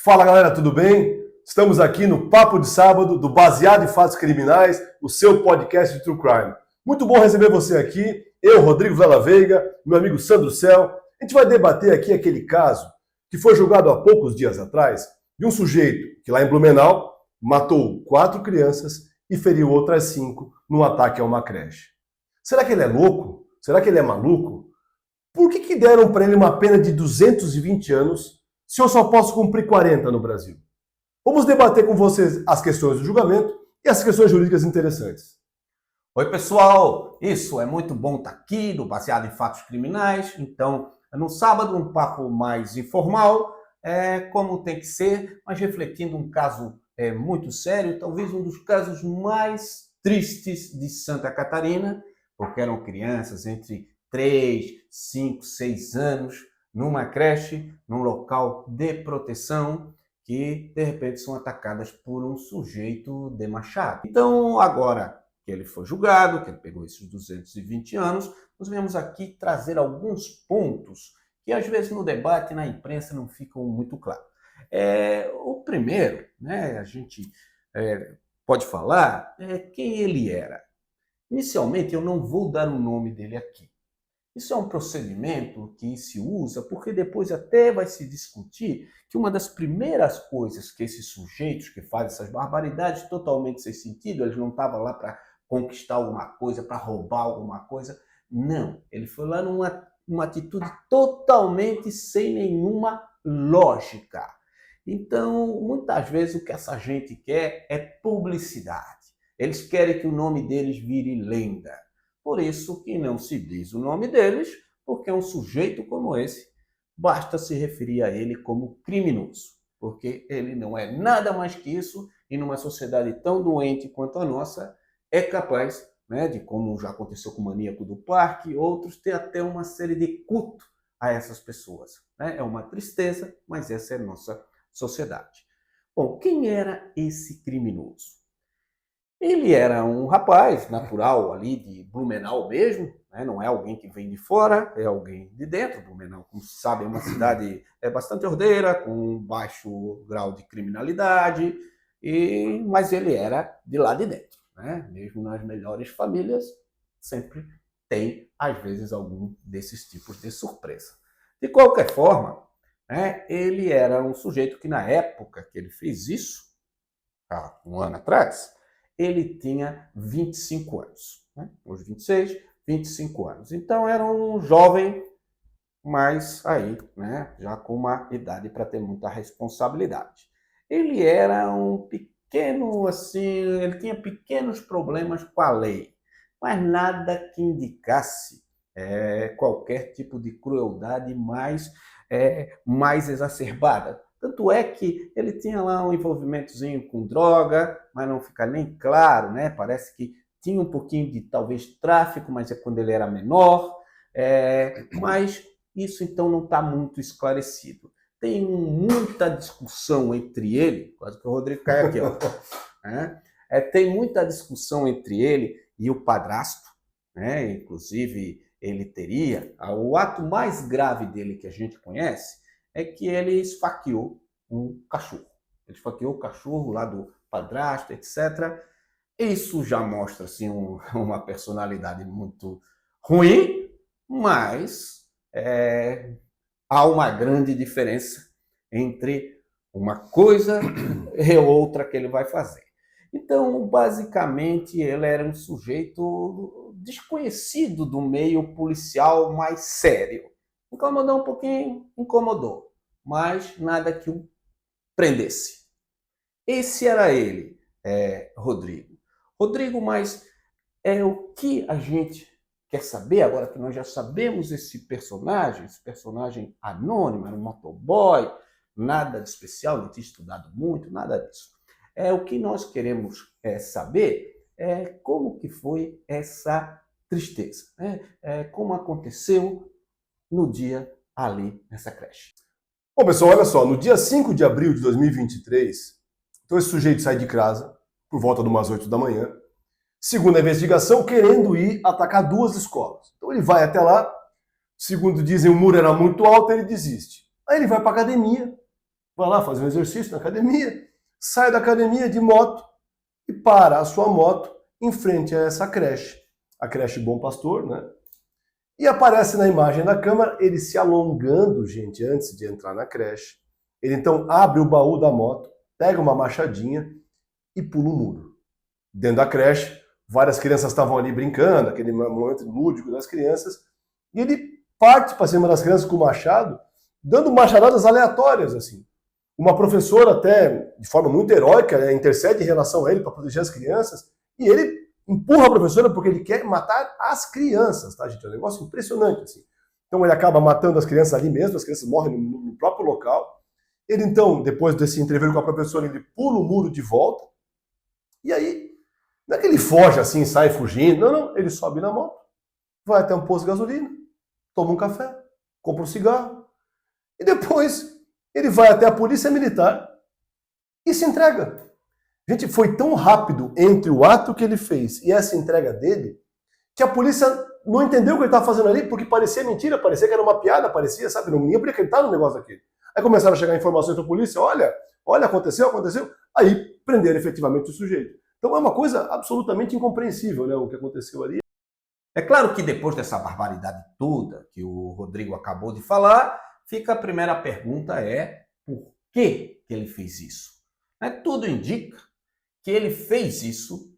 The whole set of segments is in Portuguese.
Fala galera, tudo bem? Estamos aqui no Papo de Sábado do Baseado em Fatos Criminais, o seu podcast de True Crime. Muito bom receber você aqui, eu, Rodrigo Vela Veiga, meu amigo Sandro Cel. A gente vai debater aqui aquele caso que foi julgado há poucos dias atrás de um sujeito que lá em Blumenau matou 4 crianças e feriu outras 5 num ataque a uma creche. Será que ele é louco? Será que ele é maluco? Por que deram para ele uma pena de 220 anos se eu só posso cumprir 40 no Brasil? Vamos debater com vocês as questões do julgamento e as questões jurídicas interessantes. Oi pessoal, isso é muito bom estar aqui no Baseado em Fatos Criminais. Então, no sábado um papo mais informal, como tem que ser, mas refletindo um caso muito sério, talvez um dos casos mais tristes de Santa Catarina, porque eram crianças entre 3, 5, 6 anos, numa creche, num local de proteção, que de repente são atacadas por um sujeito de machado. Então, agora que ele foi julgado, que ele pegou esses 220 anos, nós viemos aqui trazer alguns pontos que às vezes no debate, na imprensa, não ficam muito claros. O primeiro, a gente pode falar quem ele era. Inicialmente, eu não vou dar o nome dele aqui. Isso é um procedimento que se usa porque depois até vai se discutir que uma das primeiras coisas que esses sujeitos que fazem essas barbaridades totalmente sem sentido, eles não estavam lá para conquistar alguma coisa, para roubar alguma coisa. Não, ele foi lá numa atitude totalmente sem nenhuma lógica. Então, muitas vezes o que essa gente quer é publicidade. Eles querem que o nome deles vire lenda. Por isso que não se diz o nome deles, porque um sujeito como esse, basta se referir a ele como criminoso, porque ele não é nada mais que isso, e numa sociedade tão doente quanto a nossa, é capaz, de, como já aconteceu com o maníaco do parque, outros, ter até uma série de culto a essas pessoas. É uma tristeza, mas essa é a nossa sociedade. Bom, quem era esse criminoso? Ele era um rapaz natural ali de Blumenau mesmo, não é alguém que vem de fora, é alguém de dentro. Blumenau, como se sabe, é uma cidade bastante ordeira, com um baixo grau de criminalidade, mas ele era de lá de dentro. Mesmo nas melhores famílias, sempre tem, às vezes, algum desses tipos de surpresa. De qualquer forma, ele era um sujeito que, na época que ele fez isso, há um ano atrás, ele tinha 25 anos. Hoje 26, 25 anos. Então era um jovem, mas aí, já com uma idade para ter muita responsabilidade. Ele era um pequeno, ele tinha pequenos problemas com a lei, mas nada que indicasse qualquer tipo de crueldade mais exacerbada. Tanto é que ele tinha lá um envolvimentozinho com droga, mas não fica nem claro, Parece que tinha um pouquinho de, talvez, tráfico, mas é quando ele era menor. Mas isso, então, não está muito esclarecido. Tem muita discussão entre ele, quase que o Rodrigo cai aqui, ó. Tem muita discussão entre ele e o padrasto, Inclusive, ele teria... O ato mais grave dele que a gente conhece é que ele esfaqueou um cachorro. Ele esfaqueou o cachorro lá do padrasto, etc. Isso já mostra assim, uma personalidade muito ruim, mas há uma grande diferença entre uma coisa e outra que ele vai fazer. Então, basicamente, ele era um sujeito desconhecido do meio policial mais sério. Incomodou um pouquinho? Incomodou. Mas nada que o prendesse. Esse era ele, Rodrigo. Rodrigo, mas o que a gente quer saber, agora que nós já sabemos esse personagem anônimo, era um motoboy, nada de especial, não tinha estudado muito, nada disso. O que nós queremos saber é como que foi essa tristeza, como aconteceu no dia ali nessa creche. Bom, pessoal, olha só, no dia 5 de abril de 2023, então esse sujeito sai de casa por volta de umas 8 da manhã, segundo a investigação, querendo ir atacar 2 escolas. Então ele vai até lá, segundo dizem, o muro era muito alto, ele desiste. Aí ele vai para a academia vai lá fazer um exercício na academia, sai da academia de moto e para a sua moto em frente a essa creche, a creche Bom Pastor, né? E aparece na imagem da câmera ele se alongando, gente, antes de entrar na creche. Ele então abre o baú da moto, pega uma machadinha e pula um muro. Dentro da creche, várias crianças estavam ali brincando, aquele momento lúdico das crianças, e ele parte para cima das crianças com o machado, dando machadadas aleatórias, assim. Uma professora até, de forma muito heróica, né, intercede em relação a ele para proteger as crianças, e ele empurra a professora porque ele quer matar as crianças, tá, gente? É um negócio impressionante, assim. Então ele acaba matando as crianças ali mesmo, as crianças morrem no próprio local. Ele então, depois desse entreveiro com a professora, ele pula o muro de volta, e aí, não é que ele foge assim, sai fugindo, não, ele sobe na moto, vai até um posto de gasolina, toma um café, compra um cigarro, e depois ele vai até a polícia militar e se entrega. Gente, foi tão rápido entre o ato que ele fez e essa entrega dele, que a polícia não entendeu o que ele estava fazendo ali, porque parecia mentira, parecia que era uma piada, parecia, sabe, ninguém podia acreditar no negócio daquele. Aí começaram a chegar informações da polícia, olha, aconteceu, aí prenderam efetivamente o sujeito. Então é uma coisa absolutamente incompreensível, né, o que aconteceu ali. É claro que depois dessa barbaridade toda que o Rodrigo acabou de falar, fica a primeira pergunta por que ele fez isso? Tudo indica que ele fez isso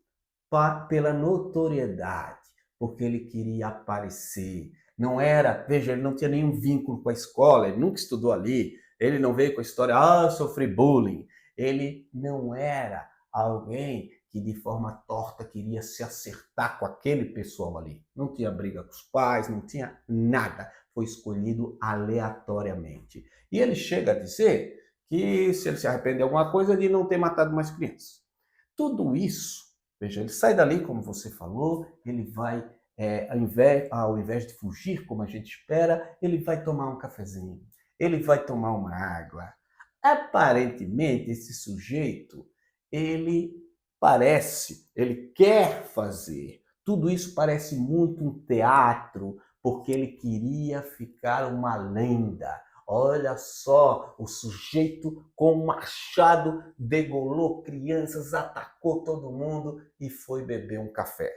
pela notoriedade, porque ele queria aparecer. Não era, veja, ele não tinha nenhum vínculo com a escola, ele nunca estudou ali, ele não veio com a história, sofri bullying. Ele não era alguém que de forma torta queria se acertar com aquele pessoal ali. Não tinha briga com os pais, não tinha nada. Foi escolhido aleatoriamente. E ele chega a dizer que se ele se arrepende de alguma coisa, de não ter matado mais crianças. Tudo isso, veja, ele sai dali, como você falou, ele vai, ao invés de fugir, como a gente espera, ele vai tomar um cafezinho, ele vai tomar uma água. Aparentemente, esse sujeito, ele quer fazer. Tudo isso parece muito um teatro, porque ele queria ficar uma lenda. Olha só, o sujeito com um machado degolou crianças, atacou todo mundo e foi beber um café.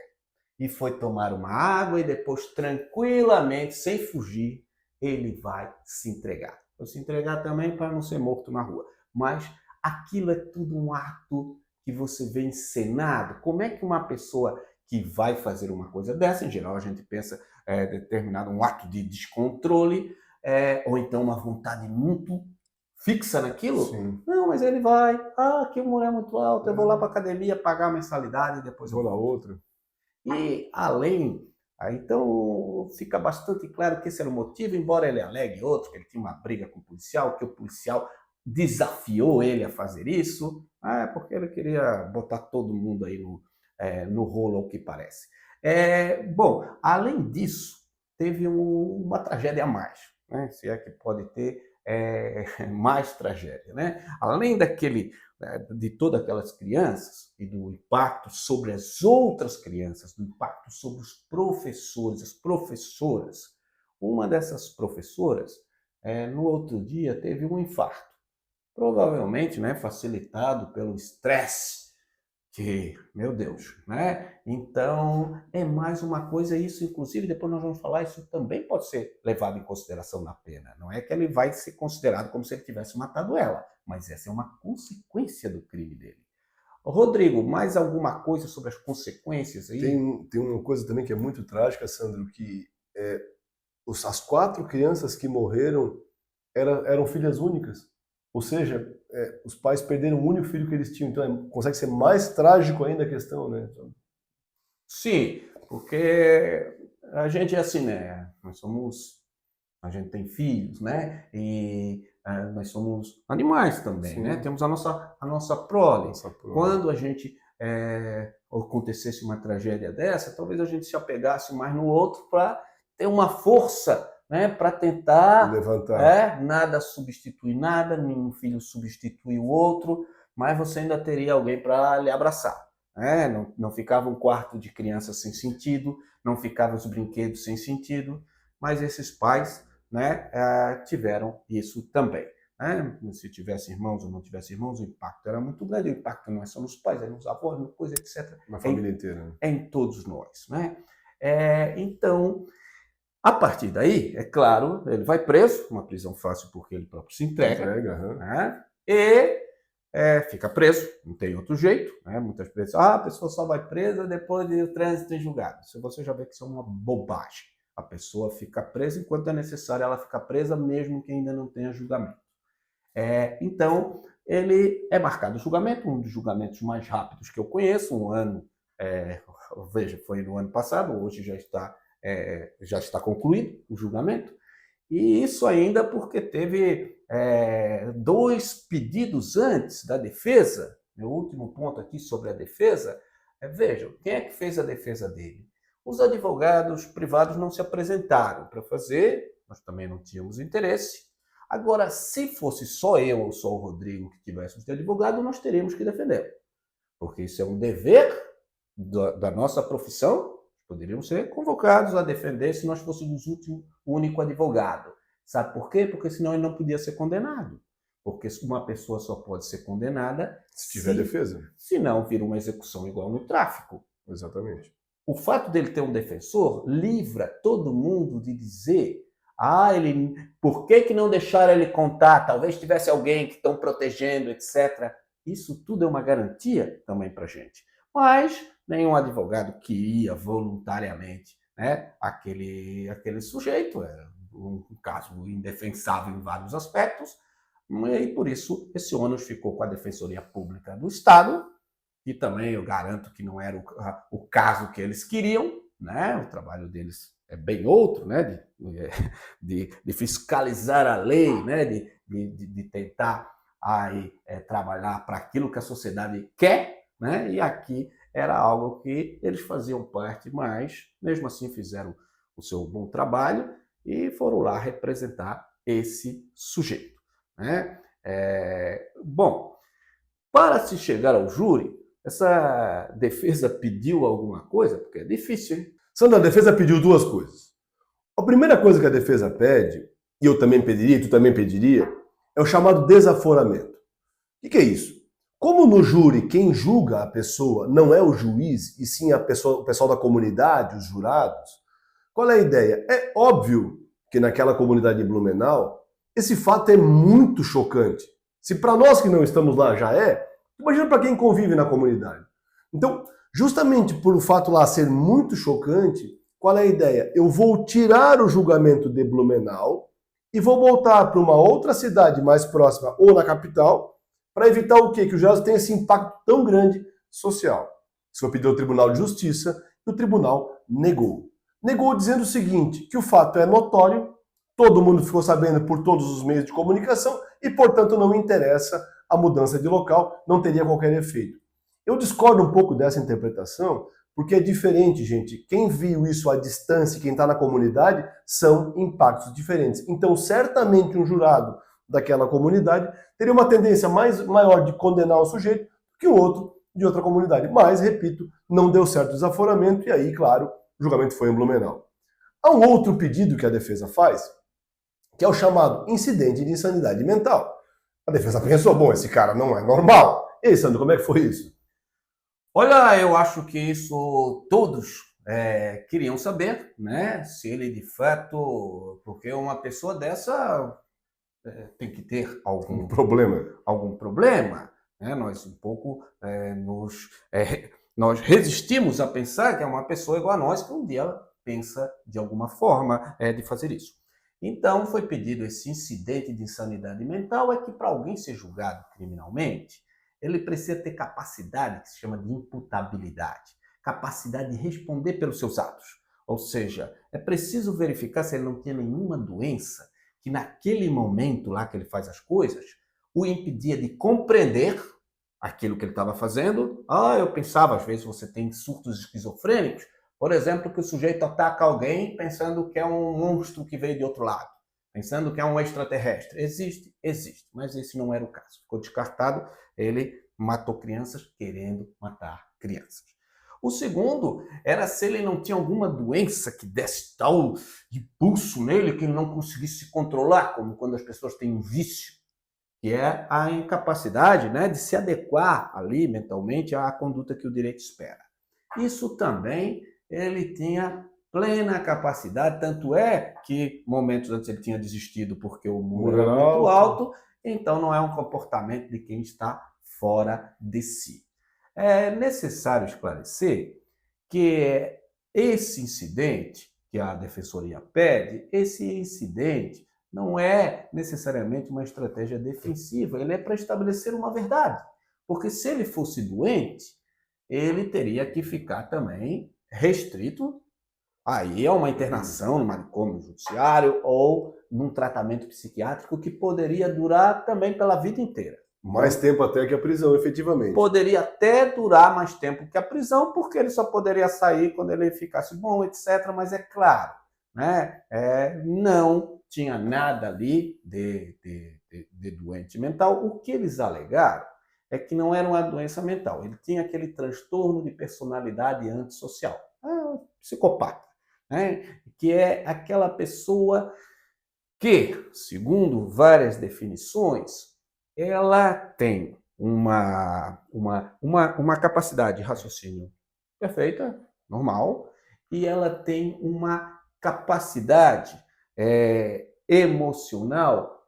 E foi tomar uma água e depois, tranquilamente, sem fugir, ele vai se entregar. Vai se entregar também para não ser morto na rua. Mas aquilo é tudo um ato que você vê encenado. Como é que uma pessoa que vai fazer uma coisa dessa, em geral a gente pensa determinado um ato de descontrole, ou então uma vontade muito fixa naquilo? Sim. Não, mas ele vai, aqui o muro é muito alto, eu vou lá para a academia pagar a mensalidade e depois vou na outra. E além, então fica bastante claro que esse era o motivo, embora ele alegue outro, que ele tinha uma briga com o policial, que o policial desafiou ele a fazer isso, porque ele queria botar todo mundo aí no rolo, ao que parece. Bom, além disso, teve uma tragédia a mais, né? Se é que pode ter mais tragédia, né? Além de todas aquelas crianças e do impacto sobre as outras crianças, do impacto sobre os professores, as professoras, uma dessas professoras, no outro dia, teve um infarto. Provavelmente, né, facilitado pelo estresse, que, meu Deus, né? Então, é mais uma coisa, isso inclusive, depois nós vamos falar, isso também pode ser levado em consideração na pena. Não é que ele vai ser considerado como se ele tivesse matado ela, mas essa é uma consequência do crime dele. Rodrigo, mais alguma coisa sobre as consequências aí? Tem uma coisa também que é muito trágica, Sandro, que as 4 crianças que morreram eram filhas únicas. Ou seja, os pais perderam o único filho que eles tinham. Então consegue ser mais trágico ainda a questão, né? Sim, porque a gente é assim, né? A gente tem filhos, né? E nós somos animais também, né? Temos a nossa prole. Quando a gente acontecesse uma tragédia dessa, talvez a gente se apegasse mais no outro para ter uma força, né, para tentar levantar. Nada substitui nada, nenhum filho substitui o outro, mas você ainda teria alguém para lhe abraçar. Não ficava um quarto de criança sem sentido, não ficavam os brinquedos sem sentido, mas esses pais, né, tiveram isso também. né? Se tivesse irmãos ou não tivesse irmãos, o impacto era muito grande. O impacto não é só nos pais, é nos avós, no coisa, etc. Na família inteira. Né? É em todos nós, né? Então, a partir daí, é claro, ele vai preso, uma prisão fácil porque ele próprio se entrega, né? E fica preso, não tem outro jeito, né? Muitas vezes, a pessoa só vai presa depois de trânsito em julgado. Se você já vê que isso é uma bobagem. A pessoa fica presa enquanto é necessário ela ficar presa, mesmo que ainda não tenha julgamento. Então, ele é marcado o julgamento, um dos julgamentos mais rápidos que eu conheço, um ano, veja, foi no ano passado, hoje já está concluído o julgamento, e isso ainda porque teve 2 pedidos antes da defesa. Meu último ponto aqui sobre a defesa, vejam, quem é que fez a defesa dele? Os advogados privados não se apresentaram para fazer, nós também não tínhamos interesse. Agora, se fosse só eu ou só o Rodrigo que tivéssemos de advogado, nós teríamos que defendê-lo. Porque isso é um dever da nossa profissão, poderíamos ser convocados a defender se nós fôssemos o único advogado. Sabe por quê? Porque senão ele não podia ser condenado. Porque uma pessoa só pode ser condenada se tiver defesa. Se não, vira uma execução igual no tráfico. Exatamente. O fato dele ter um defensor livra todo mundo de dizer por que não deixaram ele contar? Talvez tivesse alguém que estão protegendo, etc. Isso tudo é uma garantia também para a gente. Mas nenhum advogado queria voluntariamente, né, aquele sujeito. Era um caso indefensável em vários aspectos. E por isso esse ônus ficou com a Defensoria Pública do Estado, e também eu garanto que não era o caso que eles queriam, né? O trabalho deles é bem outro, né? De fiscalizar a lei, né? De tentar trabalhar para aquilo que a sociedade quer, né? E aqui era algo que eles faziam parte, mas mesmo assim fizeram o seu bom trabalho e foram lá representar esse sujeito, né? Bom, para se chegar ao júri, essa defesa pediu alguma coisa? Porque é difícil, hein? Sandra, a defesa pediu 2 coisas. A primeira coisa que a defesa pede, e eu também pediria, tu também pediria, é o chamado desaforamento. O que é isso? Como no júri quem julga a pessoa não é o juiz, e sim o pessoal da comunidade, os jurados, qual é a ideia? É óbvio que naquela comunidade de Blumenau, esse fato é muito chocante. Se para nós que não estamos lá já imagina para quem convive na comunidade. Então, justamente por o fato lá ser muito chocante, qual é a ideia? Eu vou tirar o julgamento de Blumenau e vou voltar para uma outra cidade mais próxima ou na capital para evitar o quê? Que o julgado tenha esse impacto tão grande social. Isso foi pedido ao Tribunal de Justiça e o Tribunal negou. Negou dizendo o seguinte, que o fato é notório, todo mundo ficou sabendo por todos os meios de comunicação e, portanto, não interessa a mudança de local, não teria qualquer efeito. Eu discordo um pouco dessa interpretação, porque é diferente, gente. Quem viu isso à distância, quem está na comunidade, são impactos diferentes. Então, certamente, um jurado daquela comunidade teria uma tendência maior de condenar o sujeito que o outro de outra comunidade. Mas, repito, não deu certo o desaforamento e aí, claro, o julgamento foi em Blumenau. Há um outro pedido que a defesa faz, que é o chamado incidente de insanidade mental. A defesa pensou, bom, esse cara não é normal. E aí, Sandro, como é que foi isso? Olha, eu acho que isso todos queriam saber, né? Se ele de fato... Porque uma pessoa dessa tem que ter algum problema. Né? Nós um pouco nós resistimos a pensar que é uma pessoa igual a nós que um dia pensa de alguma forma de fazer isso. Então, foi pedido esse incidente de insanidade mental, que para alguém ser julgado criminalmente, ele precisa ter capacidade, que se chama de imputabilidade, capacidade de responder pelos seus atos. Ou seja, é preciso verificar se ele não tem nenhuma doença que naquele momento lá que ele faz as coisas, o impedia de compreender aquilo que ele estava fazendo. Eu pensava, às vezes você tem surtos esquizofrênicos, por exemplo, que o sujeito ataca alguém pensando que é um monstro que veio de outro lado, pensando que é um extraterrestre. Existe, mas esse não era o caso. Ficou descartado, ele matou crianças querendo matar crianças. O segundo era se ele não tinha alguma doença que desse tal impulso nele que ele não conseguisse se controlar, como quando as pessoas têm um vício. que é a incapacidade, né, de se adequar ali mentalmente à conduta que o direito espera. Isso também ele tinha plena capacidade, tanto é que momentos antes ele tinha desistido porque o muro era muito alto, então não é um comportamento de quem está fora de si. É necessário esclarecer que esse incidente que a Defensoria pede, esse incidente não é necessariamente uma estratégia defensiva, ele é para estabelecer uma verdade. Porque se ele fosse doente, ele teria que ficar também restrito aí a uma internação no manicômio judiciário ou num tratamento psiquiátrico que poderia durar também pela vida inteira. Mais tempo até que a prisão, efetivamente. Poderia até durar mais tempo que a prisão, porque ele só poderia sair quando ele ficasse bom, etc. Mas é claro, né? Não tinha nada ali de doente mental. O que eles alegaram é que não era uma doença mental. Ele tinha aquele transtorno de personalidade antissocial. Psicopata, né? Que é aquela pessoa que, segundo várias definições, ela tem uma capacidade de raciocínio perfeita, normal, e ela tem uma capacidade emocional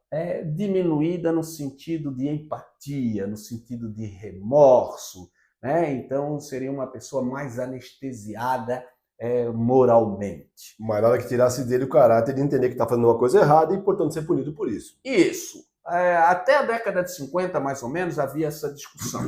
diminuída no sentido de empatia, no sentido de remorso, né? Então seria uma pessoa mais anestesiada moralmente. Mas nada que tirasse dele o caráter de entender que está fazendo uma coisa errada e, portanto, ser punido por isso. Isso. Até a década de 50, mais ou menos, havia essa discussão.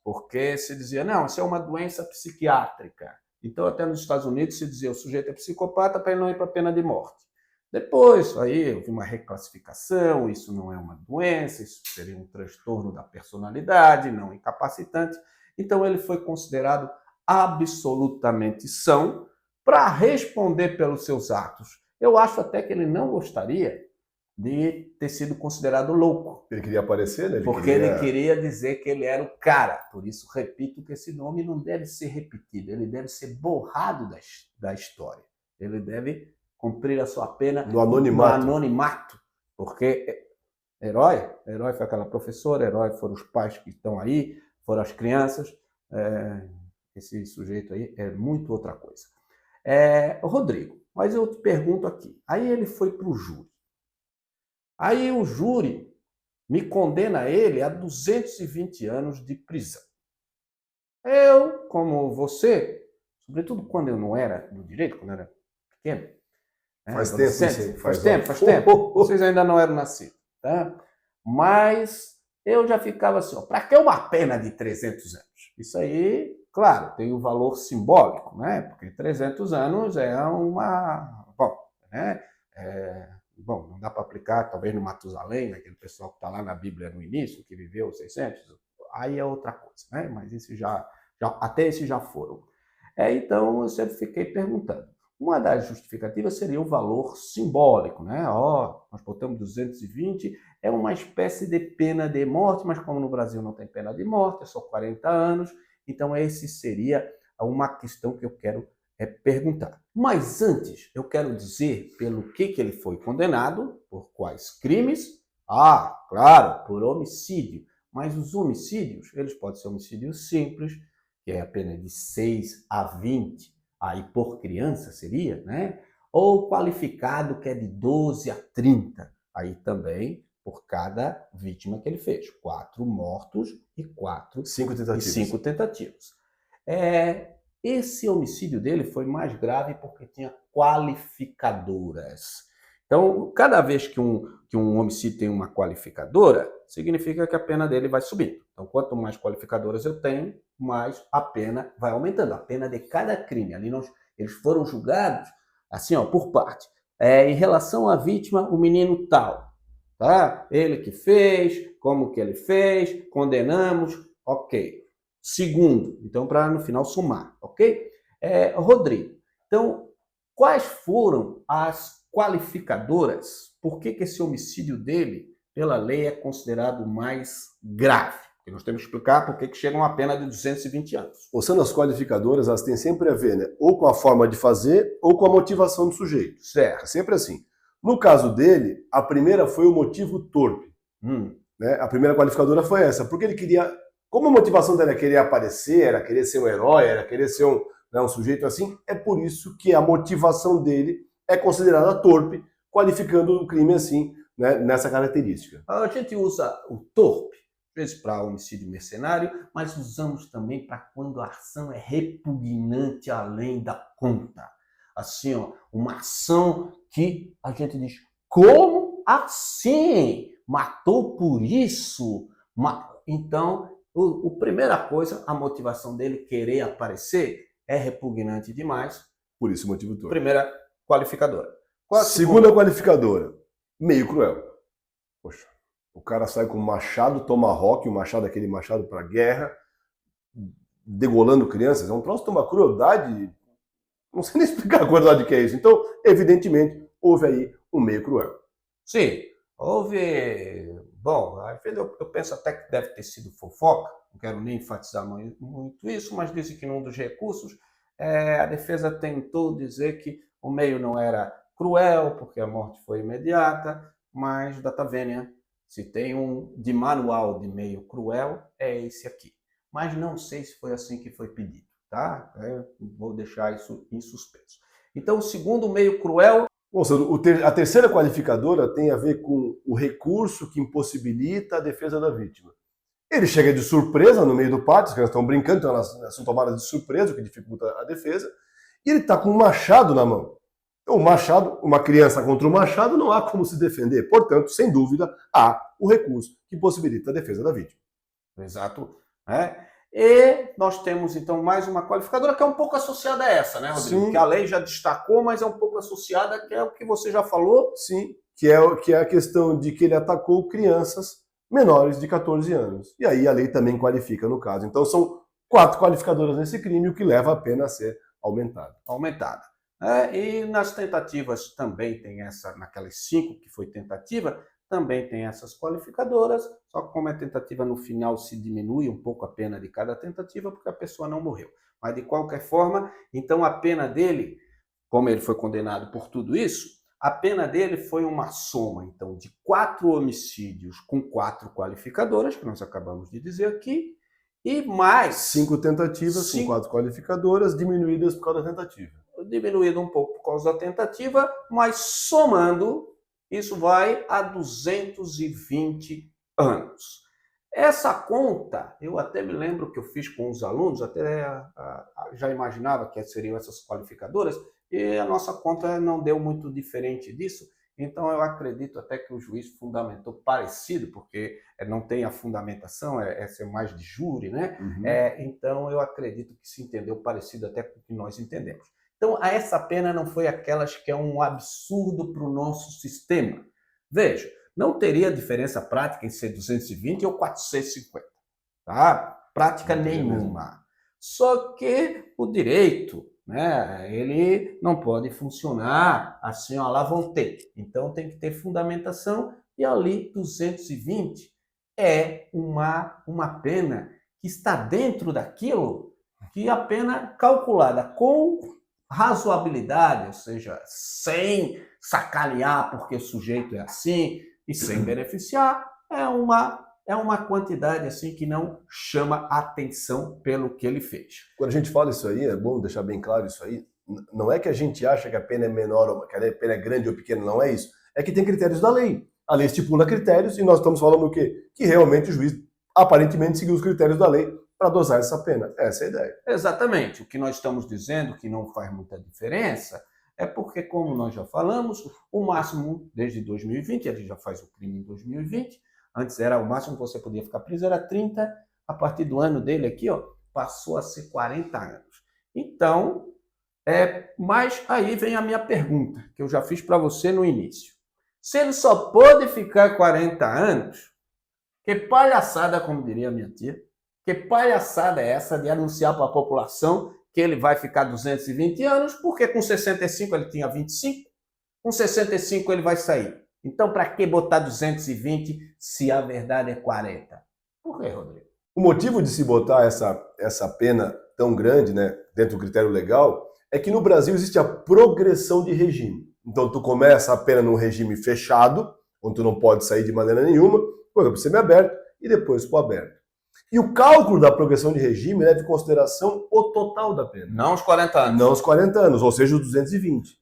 Porque se dizia, não, isso é uma doença psiquiátrica. Então, até nos Estados Unidos se dizia, o sujeito é psicopata para ele não ir para a pena de morte. Depois, aí houve uma reclassificação, isso não é uma doença, isso seria um transtorno da personalidade, não incapacitante. Então, ele foi considerado absolutamente são para responder pelos seus atos. Eu acho até que ele não gostaria de ter sido considerado louco. Ele queria aparecer, né? Ele queria dizer que ele era o cara. Por isso, repito que esse nome não deve ser repetido, ele deve ser borrado da história. Ele deve cumprir a sua pena no anonimato. No anonimato. Porque herói foi aquela professora, herói foram os pais que estão aí, foram as crianças. Esse sujeito aí é muito outra coisa. Rodrigo, mas eu te pergunto aqui. Aí ele foi para o júri. Aí o júri me condena ele a 220 anos de prisão. Eu, como você, sobretudo quando eu não era do direito, quando eu era pequeno. Faz tempo. Vocês ainda não eram nascidos. Tá? Mas eu já ficava assim, para que uma pena de 300 anos? Isso aí, claro, tem um valor simbólico, né? Porque 300 anos é uma... Bom, né? Bom, não dá para aplicar, talvez no Matusalém, aquele pessoal que está lá na Bíblia no início, que viveu 600, aí é outra coisa, né? Mas até esses já foram. Então, eu sempre fiquei perguntando. Uma das justificativas seria o valor simbólico, né? Nós botamos 220, é uma espécie de pena de morte, mas como no Brasil não tem pena de morte, é só 40 anos, então esse seria uma questão que eu quero perguntar. Mas antes, eu quero dizer pelo que ele foi condenado, por quais crimes. Claro, por homicídio. Mas os homicídios, eles podem ser homicídios simples, que é a pena de 6 a 20, aí por criança seria, né? Ou qualificado, que é de 12 a 30, aí também por cada vítima que ele fez. 4 mortos e 5 tentativas. Esse homicídio dele foi mais grave porque tinha qualificadoras. Então, cada vez que um homicídio tem uma qualificadora, significa que a pena dele vai subindo. Então, quanto mais qualificadoras eu tenho, mais a pena vai aumentando. A pena de cada crime. Ali eles foram julgados assim, por parte. Em relação à vítima, o menino tal. Tá? Ele que fez, como que ele fez, condenamos, ok. Segundo, então para no final somar, ok? Rodrigo, então quais foram as qualificadoras? Por que esse homicídio dele, pela lei, é considerado mais grave? Porque nós temos que explicar por que chegam a pena de 220 anos. Ou sendo as qualificadoras, elas têm sempre a ver, né? Ou com a forma de fazer, ou com a motivação do sujeito. Certo. É sempre assim. No caso dele, a primeira foi o motivo torpe. né? A primeira qualificadora foi essa, porque ele queria, como a motivação dele era querer aparecer, era querer ser um herói, era querer ser um sujeito assim, é por isso que a motivação dele é considerada torpe, qualificando o crime assim, né, nessa característica. A gente usa o torpe, às vezes para homicídio mercenário, mas usamos também para quando a ação é repugnante além da conta. Assim, ó, uma ação que a gente diz, como assim? Matou por isso? Então, a primeira coisa, a motivação dele querer aparecer é repugnante demais. Por isso o motivo todo. Primeira qualificadora. Qual a segunda qualificadora? Meio cruel. Poxa, o cara sai com um machado, tomahawk, um machado, aquele machado para guerra, degolando crianças. É um troço de uma crueldade. Não sei nem explicar a crueldade que é isso. Então, evidentemente, houve aí um meio cruel. Sim, houve. Bom, às vezes eu penso até que deve ter sido fofoca, não quero nem enfatizar muito isso, mas dizem que num dos recursos a defesa tentou dizer que o meio não era cruel, porque a morte foi imediata, mas data vênia, se tem um de manual de meio cruel, é esse aqui. Mas não sei se foi assim que foi pedido, tá? Vou deixar isso em suspenso. Então, o segundo meio cruel. Ou seja, a terceira qualificadora tem a ver com o recurso que impossibilita a defesa da vítima. Ele chega de surpresa no meio do pátio, que elas estão brincando, então elas são tomadas de surpresa, o que dificulta a defesa, e ele está com um machado na mão. Então, o machado, uma criança contra o machado, não há como se defender. Portanto, sem dúvida, há o recurso que possibilita a defesa da vítima. Exato. E nós temos, então, mais uma qualificadora que é um pouco associada a essa, né, Rodrigo? Sim. Que a lei já destacou, mas é um pouco associada, que é o que você já falou. Sim, que é a questão de que ele atacou crianças menores de 14 anos. E aí a lei também qualifica no caso. Então são 4 qualificadoras nesse crime, o que leva a pena a ser aumentada. E nas tentativas também tem essa, naquelas 5 que foi tentativa, também tem essas qualificadoras, só que como é tentativa no final se diminui um pouco a pena de cada tentativa, porque a pessoa não morreu. Mas de qualquer forma, então a pena dele, como ele foi condenado por tudo isso, a pena dele foi uma soma, então, de 4 homicídios com 4 qualificadoras, que nós acabamos de dizer aqui, e mais 5 tentativas com 4 qualificadoras, diminuídas por causa da tentativa. Diminuído um pouco por causa da tentativa, mas somando, isso vai a 220 anos. Essa conta, eu até me lembro que eu fiz com os alunos, até já imaginava que seriam essas qualificadoras, e a nossa conta não deu muito diferente disso, então eu acredito até que o juiz fundamentou parecido, porque não tem a fundamentação, é ser mais de júri, né? Uhum. Então eu acredito que se entendeu parecido até com o que nós entendemos. Então, essa pena não foi aquelas que é um absurdo para o nosso sistema. Veja, não teria diferença prática em ser 220 ou 450, tá? Prática nenhuma. Só que o direito, né, ele não pode funcionar assim, ó, lá vão ter. Então, tem que ter fundamentação e ali 220 é uma pena que está dentro daquilo que a pena calculada com razoabilidade, ou seja, sem sacanear porque o sujeito é assim e sem beneficiar, é uma quantidade assim que não chama atenção pelo que ele fez. Quando a gente fala isso aí, é bom deixar bem claro isso aí, não é que a gente acha que a pena é menor, ou que a pena é grande ou pequena, não é isso. É que tem critérios da lei. A lei estipula critérios e nós estamos falando o quê? Que realmente o juiz aparentemente seguiu os critérios da lei para dosar essa pena. Essa é a ideia. Exatamente. O que nós estamos dizendo que não faz muita diferença é porque, como nós já falamos, o máximo desde 2020, ele já faz o crime em 2020, antes era o máximo que você podia ficar preso, era 30, a partir do ano dele aqui, ó, passou a ser 40 anos. Então, mas aí vem a minha pergunta, que eu já fiz para você no início. Se ele só pôde ficar 40 anos, que palhaçada, como diria minha tia, que palhaçada é essa de anunciar para a população que ele vai ficar 220 anos, porque com 65 ele tinha 25, com 65 ele vai sair. Então, para que botar 220 se a verdade é 40? Por que, Rodrigo? O motivo de se botar essa pena tão grande, né, dentro do critério legal, é que no Brasil existe a progressão de regime. Então, tu começa a pena num regime fechado, onde tu não pode sair de maneira nenhuma. para o semiaberto e depois para o aberto. E o cálculo da progressão de regime leva em consideração o total da pena. Não os 40 anos. Não os 40 anos, ou seja, os 220.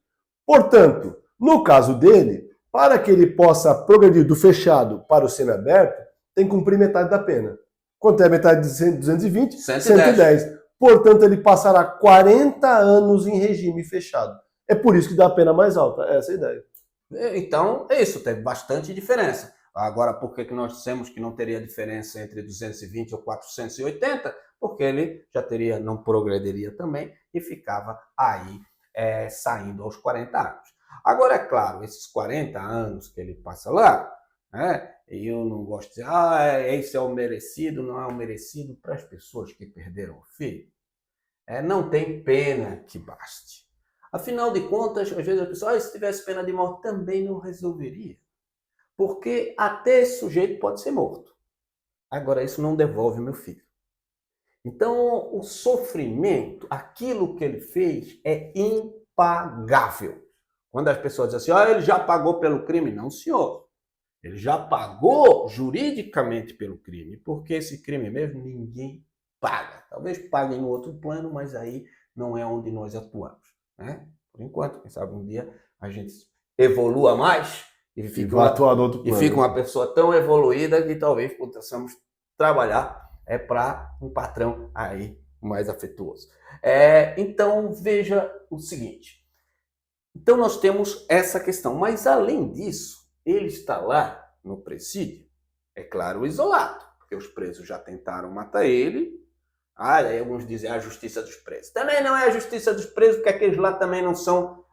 Portanto, no caso dele, para que ele possa progredir do fechado para o semiaberto, tem que cumprir metade da pena. Quanto é metade de 220? 110. Portanto, ele passará 40 anos em regime fechado. É por isso que dá a pena mais alta. Essa é a ideia. Então, é isso, tem bastante diferença. Agora, por que nós dissemos que não teria diferença entre 220 ou 480? Porque ele já teria, não progrediria também e ficava aí saindo aos 40 anos. Agora, é claro, esses 40 anos que ele passa lá, né, e eu não gosto de dizer, esse é o merecido, não é o merecido, para as pessoas que perderam o filho, não tem pena que baste. Afinal de contas, às vezes a pessoa, se tivesse pena de morte, também não resolveria. Porque até esse sujeito pode ser morto. Agora, isso não devolve meu filho. Então, o sofrimento, aquilo que ele fez, é impagável. Quando as pessoas dizem assim, ele já pagou pelo crime. Não, senhor. Ele já pagou juridicamente pelo crime, porque esse crime mesmo ninguém paga. Talvez pague em outro plano, mas aí não é onde nós atuamos, né? Por enquanto, quem sabe um dia a gente evolua mais e fica uma pessoa tão evoluída que talvez possamos trabalhar para um patrão aí mais afetuoso. Então, veja o seguinte. Então, nós temos essa questão. Mas, além disso, ele está lá no presídio, é claro, isolado, porque os presos já tentaram matar ele. Aí alguns dizem a justiça dos presos. Também não é a justiça dos presos, porque aqueles lá também não são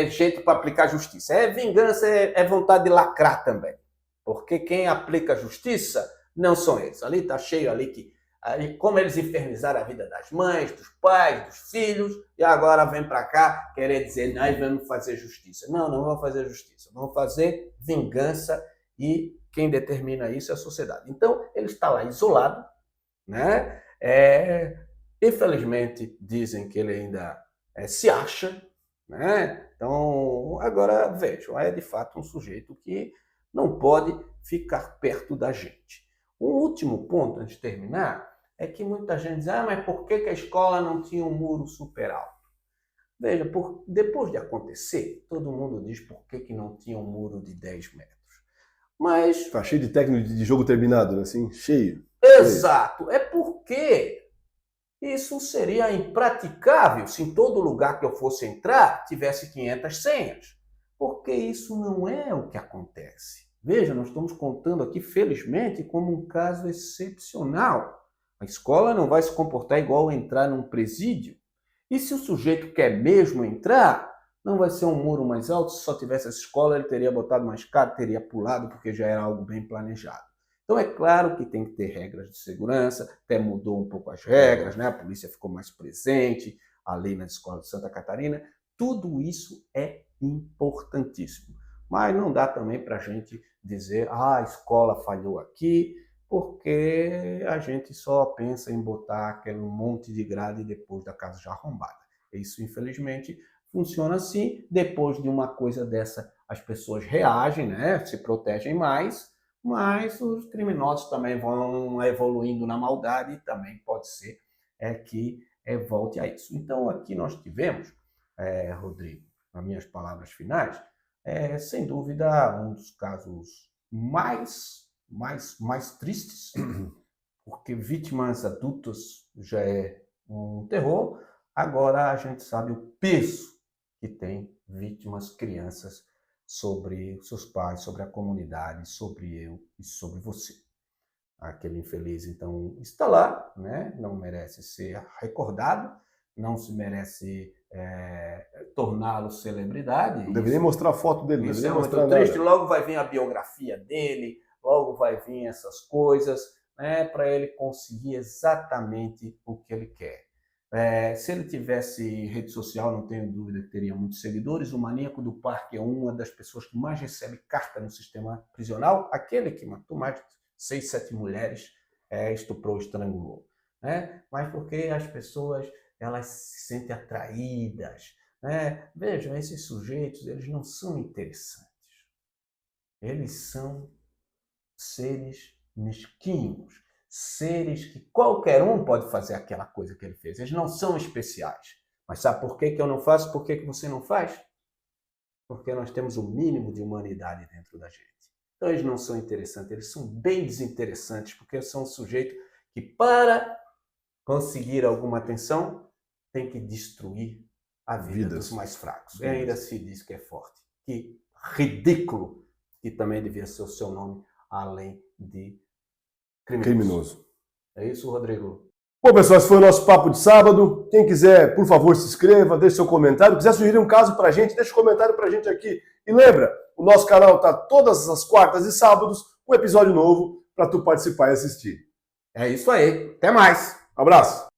jeito para aplicar justiça. É vingança, é vontade de lacrar também. Porque quem aplica justiça não são eles. Ali está cheio ali que como eles infernizaram a vida das mães, dos pais, dos filhos, e agora vem para cá querer dizer, nós vamos fazer justiça. Não, não vamos fazer justiça. Vamos fazer vingança e quem determina isso é a sociedade. Então, ele está lá isolado, né? Infelizmente, dizem que ele ainda se acha, né? Então, agora vejam, é de fato um sujeito que não pode ficar perto da gente. Um último ponto, antes de terminar, é que muita gente diz, mas por que a escola não tinha um muro super alto? Veja, depois de acontecer, todo mundo diz por que não tinha um muro de 10 metros. Mas... Tá cheio de técnico de jogo terminado, assim, cheio. Exato, é porque isso seria impraticável se em todo lugar que eu fosse entrar tivesse 500 senhas. Porque isso não é o que acontece. Veja, nós estamos contando aqui, felizmente, como um caso excepcional. A escola não vai se comportar igual entrar num presídio. E se o sujeito quer mesmo entrar, não vai ser um muro mais alto. Se só tivesse essa escola, ele teria botado uma escada, teria pulado, porque já era algo bem planejado. Então, é claro que tem que ter regras de segurança, até mudou um pouco as regras, né? A polícia ficou mais presente, a lei na escola de Santa Catarina. Tudo isso é importantíssimo. Mas não dá também para a gente dizer, a escola falhou aqui, porque a gente só pensa em botar aquele monte de grade depois da casa já arrombada. Isso, infelizmente, funciona assim. Depois de uma coisa dessa, as pessoas reagem, né? Se protegem mais, mas os criminosos também vão evoluindo na maldade e também pode ser que volte a isso. Então, aqui nós tivemos, Rodrigo, nas minhas palavras finais, sem dúvida, um dos casos mais tristes, porque vítimas adultas já é um terror. Agora a gente sabe o peso que tem vítimas crianças sobre seus pais, sobre a comunidade, sobre eu e sobre você. Aquele infeliz, então, está lá, né? Não merece ser recordado, não se merece torná-lo celebridade. Não deveria mostrar a foto dele, não isso deveria é mostrar muito nada. triste. Logo vai vir a biografia dele, logo vai vir essas coisas, né, para ele conseguir exatamente o que ele quer. Se ele tivesse rede social, não tenho dúvida que teria muitos seguidores. O Maníaco do Parque é uma das pessoas que mais recebe carta no sistema prisional, aquele que matou mais de 6, 7 mulheres, estuprou, estrangulou, né? Mas porque as pessoas elas se sentem atraídas, né? Vejam, esses sujeitos eles não são interessantes. Eles são seres mesquinhos, seres que qualquer um pode fazer aquela coisa que ele fez. Eles não são especiais. Mas sabe por que eu não faço? Por que você não faz? Porque nós temos o mínimo de humanidade dentro da gente. Então eles não são interessantes, eles são bem desinteressantes, porque são um sujeito que, para conseguir alguma atenção, tem que destruir a vida dos mais fracos. E ainda se diz que é forte. Que ridículo que também devia ser o seu nome, além de criminoso. É isso, Rodrigo? Bom, pessoal, esse foi o nosso Papo de Sábado. Quem quiser, por favor, se inscreva, deixe seu comentário. Quiser sugerir um caso pra gente, deixa um comentário pra gente aqui. E lembra, o nosso canal tá todas as quartas e sábados com um episódio novo para tu participar e assistir. É isso aí. Até mais. Abraço.